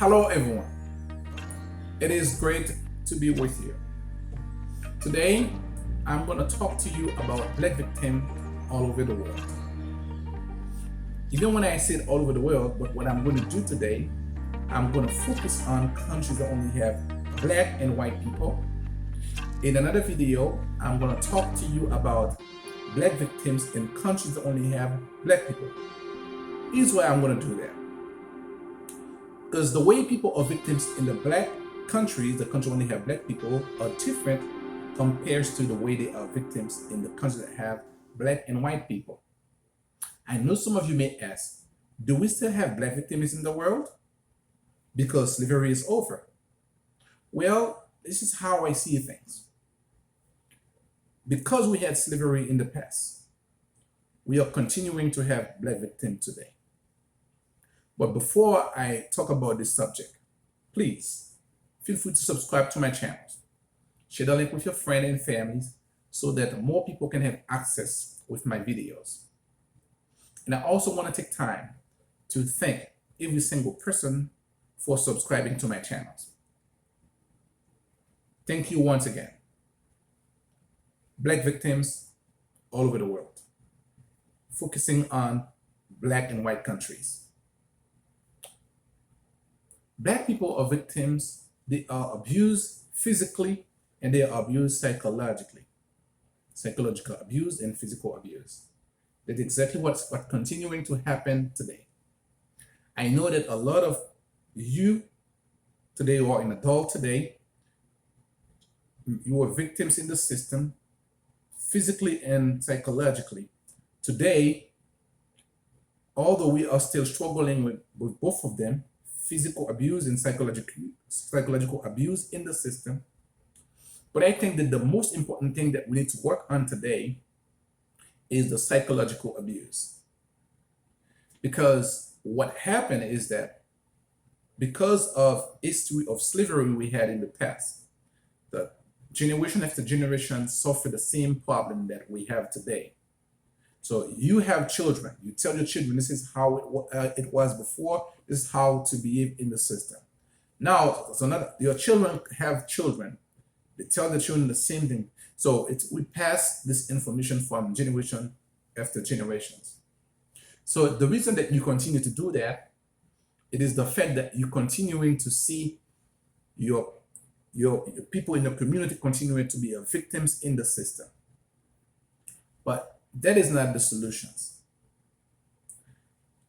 Hello everyone. It is great to be with you. Today, I'm going to talk to you about black victims all over the world. Even when I said all over the world, but what I'm going to do today, I'm going to focus on countries that only have black and white people. In another video, I'm going to talk to you about black victims in countries that only have black people. Here's why I'm going to do that. Because the way people are victims in the black countries, the country only have black people, are different compared to the way they are victims in the countries that have black and white people. I know some of you may ask, do we still have black victims in the world? Because slavery is over. Well, this is how I see things. Because we had slavery in the past, we are continuing to have black victims today. But before I talk about this subject, please feel free to subscribe to my channel. Share the link with your friends and families so that more people can have access with my videos. And I also want to take time to thank every single person for subscribing to my channels. Thank you once again. Black victims all over the world, focusing on black and white countries. Black people are victims. They are abused physically and they are abused psychologically. Psychological abuse and physical abuse. That's exactly what's continuing to happen today. I know that a lot of you today or an adult today, you are victims in the system, physically and psychologically. Today, although we are still struggling with both of them, physical abuse and psychological abuse in the system. But I think that the most important thing that we need to work on today is the psychological abuse. Because what happened is that because of history of slavery we had in the past, the generation after generation suffered the same problem that we have today. So you have children, you tell your children this is how it was before, this is how to behave in the system. Now, your children have children, they tell the children the same thing. So we pass this information from generation after generations. So the reason that you continue to do that, it is the fact that you're continuing to see your people in your community continuing to be victims in the system. But that is not the solutions.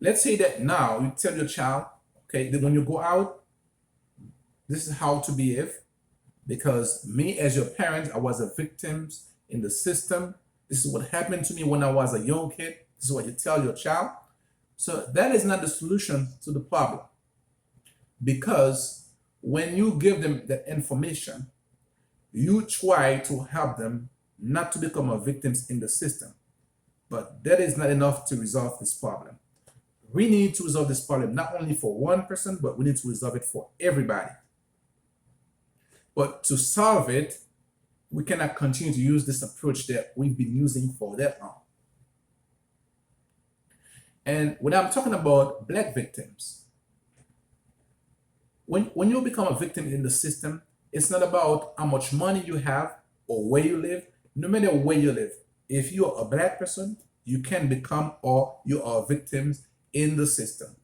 Let's say that now you tell your child, okay, that when you go out, this is how to behave, because me as your parent, I was a victim in the system. This is what happened to me when I was a young kid. This is what you tell your child. So that is not the solution to the problem. Because when you give them that information, you try to help them not to become a victims in the system. But that is not enough to resolve this problem. We need to resolve this problem not only for one person, but we need to resolve it for everybody. But to solve it, we cannot continue to use this approach that we've been using for that long. And when I'm talking about black victims, when you become a victim in the system, it's not about how much money you have or where you live. No matter where you live, if you are a black person, you can become or you are victims in the system.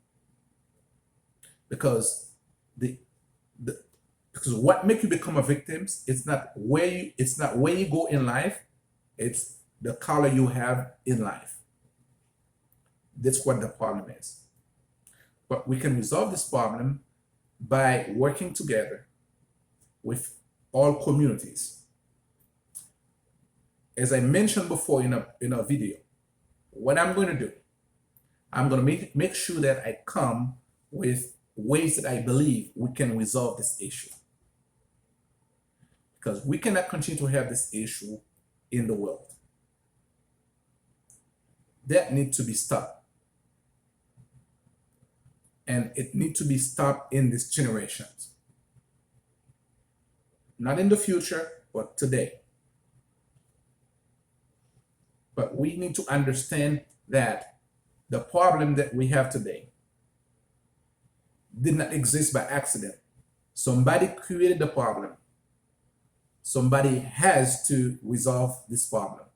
Because because what makes you become a victim, it's not where you go in life, it's the color you have in life. That's what the problem is. But we can resolve this problem by working together with all communities. As I mentioned before in a video, what I'm going to do, I'm going to make sure that I come with ways that I believe we can resolve this issue. Because we cannot continue to have this issue in the world. That needs to be stopped. And it needs to be stopped in this generation. Not in the future, but today. But we need to understand that the problem that we have today did not exist by accident. Somebody created the problem. Somebody has to resolve this problem.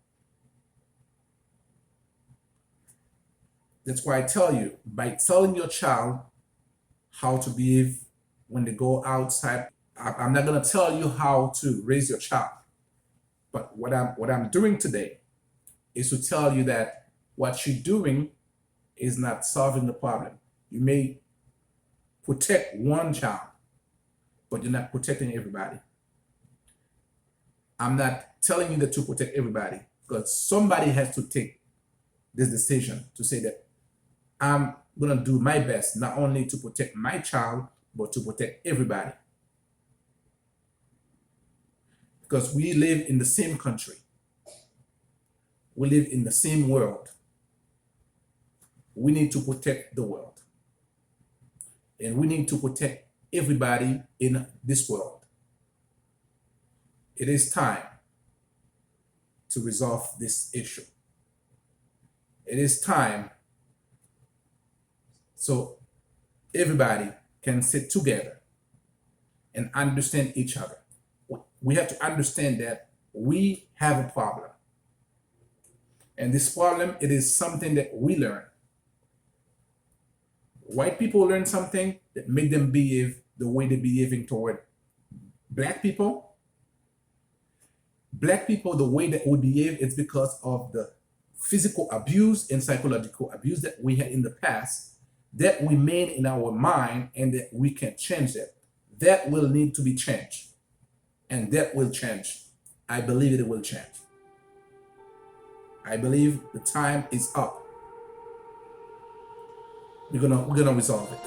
That's why I tell you, by telling your child how to behave when they go outside, I'm not going to tell you how to raise your child. But what I'm doing today is to tell you that what you're doing is not solving the problem. You may protect one child, but you're not protecting everybody. I'm not telling you that to protect everybody, because somebody has to take this decision to say that I'm going to do my best not only to protect my child, but to protect everybody. Because we live in the same country. We live in the same world. We need to protect the world. And we need to protect everybody in this world. It is time to resolve this issue. It is time so everybody can sit together and understand each other. We have to understand that we have a problem. And this problem, it is something that we learn. White people learn something that made them behave the way they're behaving toward black people. Black people, the way that we behave, it's because of the physical abuse and psychological abuse that we had in the past that remain in our mind, and that we can change that. That will need to be changed. And that will change. I believe it will change. I believe the time is up. We're gonna resolve it.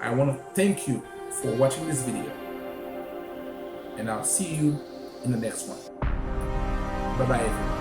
I want to thank you for watching this video, and I'll see you in the next one. Bye bye, everyone.